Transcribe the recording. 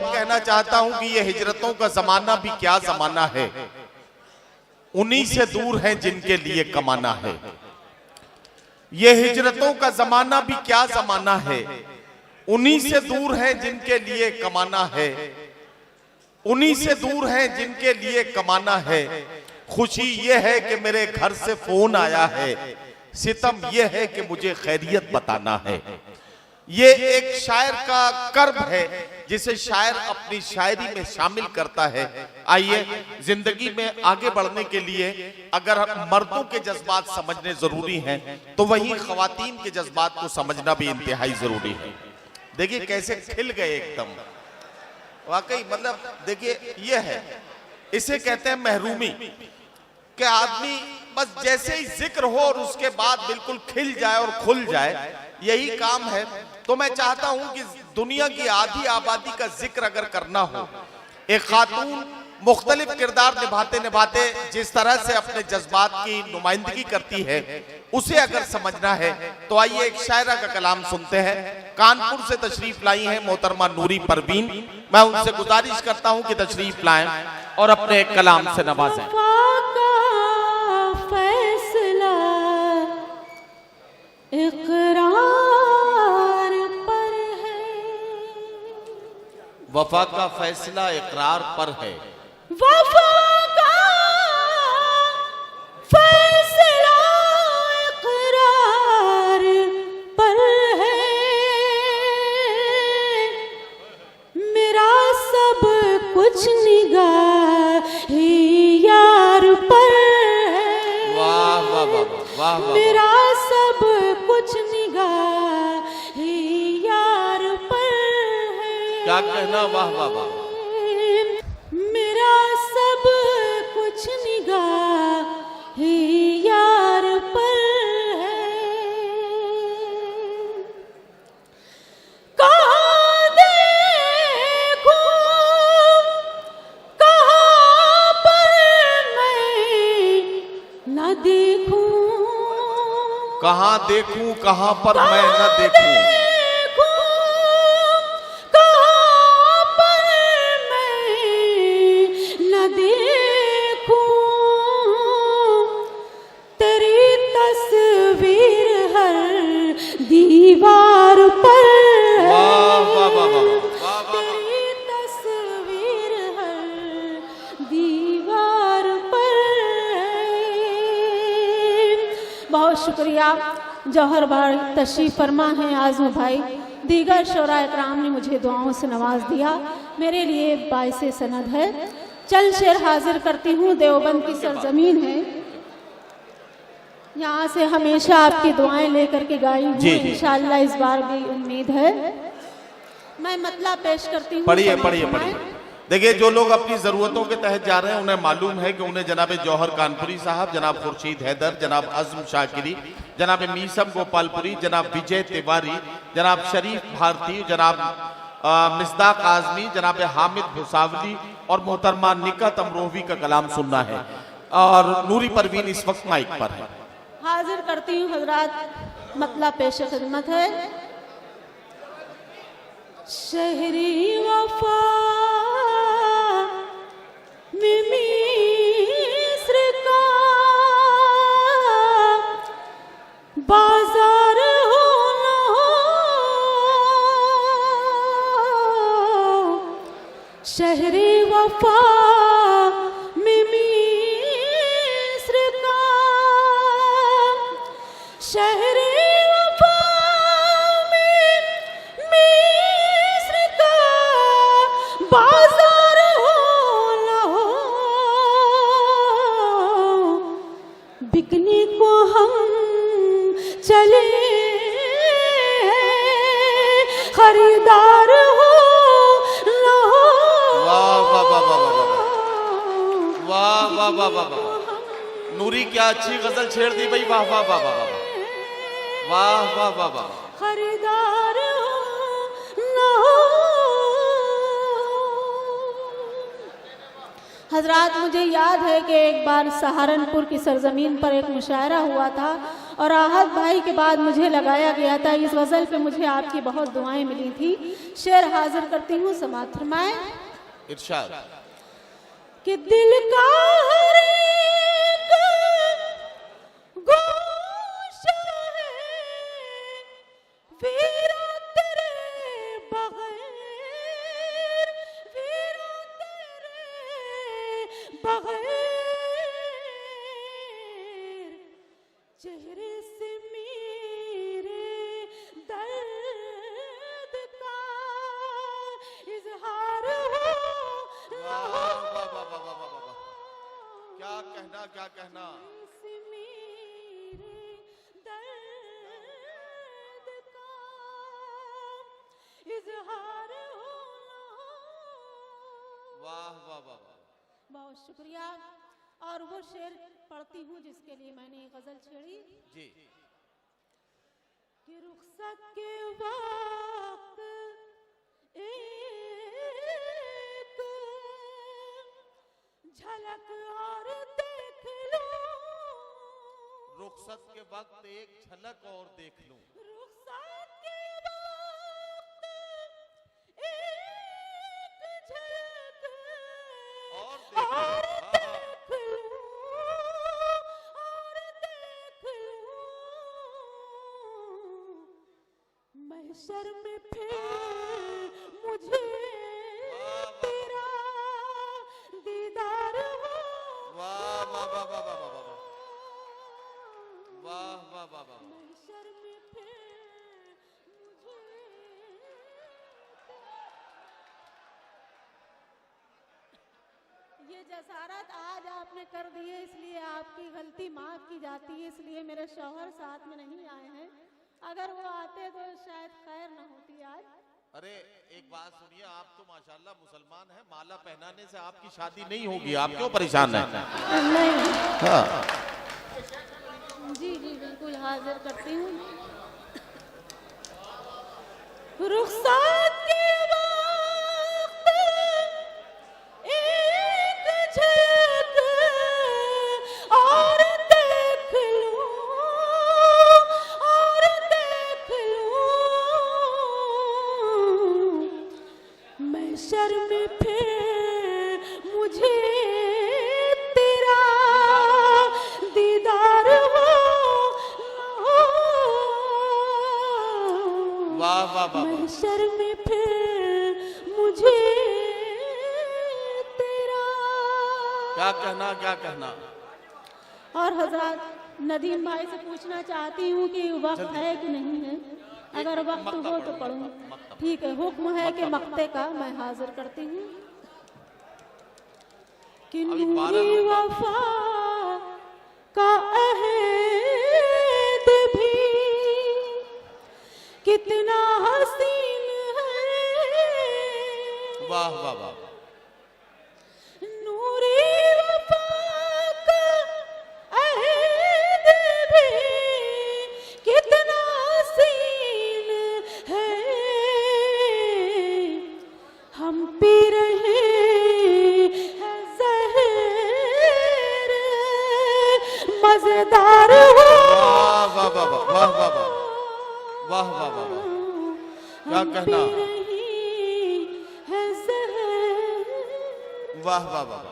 कहना चाहता हूं कि ये हिजरतों का जमाना भी क्या जमाना है, उन्हीं से दूर है जिनके लिए कमाना है। ये हिजरतों का जमाना भी क्या जमाना है, उन्हीं से दूर है जिनके लिए कमाना है, उन्हीं से दूर है जिनके लिए कमाना है। खुशी ये है कि मेरे घर से फोन आया है, सितम ये है कि मुझे खैरियत बताना है। ये एक शायर का कर्ब है जिसे शायर अपनी शायरी में शामिल करता है। आइए, जिंदगी में आगे बढ़ने के लिए अगर मर्दों के जज्बात समझने जरूरी हैं तो वहीं खवातीन के जज्बात को समझना भी इंतहाई जरूरी है। देखिए कैसे खिल गए एकदम, वाकई मतलब देखिए ये है, इसे कहते हैं महरूमी, कि आदमी बस जैसे ही जिक्र हो और उसके बाद बिल्कुल खिल जाए और खुल जाए, यही काम है। तो मैं चाहता हूं कि दुनिया की आधी आबादी का जिक्र अगर करना हो, एक खातून मुख्तलिफ किरदार निभाते निभाते जिस तरह से अपने जज्बात की नुमाइंदगी करती है, उसे अगर समझना है तो आइए एक शायरा का कलाम सुनते हैं। कानपुर से तशरीफ लाई हैं मोहतरमा नूरी परवीन। मैं उनसे गुजारिश करता हूं कि तशरीफ लाएं और अपने कलाम से नवाजें। वफा का फैसला इकरार पर है, वफा का फैसला इकरार पर है, मेरा सब कुछ निगाह यार पर है। वाह वाह वाह वाह वाह, मेरा सब कुछ निगाह यार पर है। क्या कहना, वाह वाह वाह। मेरा सब कुछ निगाह यार पर है। कहाँ देखूं कहाँ पर मैं न देखूं, कहाँ देखूं कहाँ पर मैं न देखूं, दीवार पर वाह वाह वाह वाह, तेरी तस्वीर हर दीवार पर है। बहुत शुक्रिया जौहर भाई तशरीफ फरमा है आज़म भाई, दीगर शोरा इकराम ने मुझे दुआओं से नवाज दिया, मेरे लिए बाइसे सनद है। चल शेर हाजिर करती हूँ, देवबंद की सरजमीन है, यहाँ से हमेशा आपकी दुआएं लेकर के गाई हूँ, इंशाअल्लाह इस बार भी उम्मीद है। मैं मतलब पेश करती हूँ। पढ़िए पढ़िए पढ़िए। देखिए, जो लोग अपनी जरूरतों के तहत जा रहे हैं उन्हें मालूम है कि उन्हें जनाब जौहर कानपुरी साहब, जनाब खुर्शीद हैदर, जनाब अज़्म शाकिरी, जनाब मीसम गोपालपुरी, जनाब विजय तिवारी, जनाब शरीफ भारती, जनाब मिसदाक आजमी, जनाब हामिद भुसावली और मोहतरमा निकत अमरोही का कलाम सुनना है। और नूरी परवीन इस वक्त माइक पर है। हाजिर करती हूँ हजरात, मतलब पेश खिदमत है। शहरी वफा में मिस्र का बाजार हो न हो, शहरी वफा में मिस्र का, शहरी वफा में मिस्र का बाजार हो न हो, बिकने को हम चले खरीदार हो न हो। वाह वाह वाह वाह वाह वाह वाह वाह वाह, नूरी क्या अच्छी गजल छेड़ दी भाई, वाह वाह वाह वाह वाह वाह वाह वाह। खरीदार न हो। हजरात, मुझे याद है कि एक बार सहारनपुर की सरजमीन पर एक मुशायरा हुआ था और आहत भाई के बाद मुझे लगाया गया था। इस गज़ल पे मुझे आपकी बहुत दुआएं मिली थी। शेर हाजिर करती हूँ, समाअत फरमाएं। इरशाद। कि दिल का हर एक गोशा है वीरा तेरे बगैर, वीरा तेरे बगैर, चेहरे से मेरे दर्द का इजहार हो। क्या कहना से मेरे दर्द का इजहार हो। वाह वाह वाह वाह, बहुत शुक्रिया। और वो शेर पढ़ती हूँ जिसके लिए मैंने ये गजल छेड़ी जी। कि रुखसत के वक्त एक झलक और देख लो, रुखसत के वक्त एक झलक और देख लूं, रुखसत के वक्त एक झलक और और देख देख लूं, और देख लूं, महशर में फिर मुझे तेरा दीदार हो। वाह वाह वाह वाह वाह वाह वाह वाह वाह वाह। महशर में फिर मुझे ये जसारत आज आपने कर दी है, इसलिए आपकी गलती माफ की जाती है। इसलिए मेरे शौहर साथ में नहीं आए हैं, अगर वो आते तो शायद खैर न होती आज। अरे एक बात सुनिए, आप तो माशाल्लाह मुसलमान हैं, माला पहनाने से आपकी शादी नहीं होगी, आप क्यों परेशान हैं? नहीं, हाँ। जी जी बिल्कुल हाजिर करती हूँ। रुखसात के वक्त एक झलक और देख लूं, और देख लूं, महशर में फिर मुझे तेरा दीदार हो। वाह वाह वाह। महशर में फिर मुझे तेरा। क्या कहना क्या कहना। और हजरत, नदीम भाई से पूछना चाहती हूँ कि वक्त है कि नहीं है, अगर वक्त हो तो पढ़ूं। ठीक है, हुक्म है कि मक्ते का मैं हाजिर करती हूँ। कि नूरी वफा का अहद भी कितना हसीन है। वाह वाह वाह। नूरी वफा का अहद भी कितना हसीन है। हम पी रहे हैं ज़हर मजेदार हो। वाह वाह वाह वाह वाह वाह वाह वाह वाह। क्या कहना। है ज़हर। वाह वाह वाह वाह।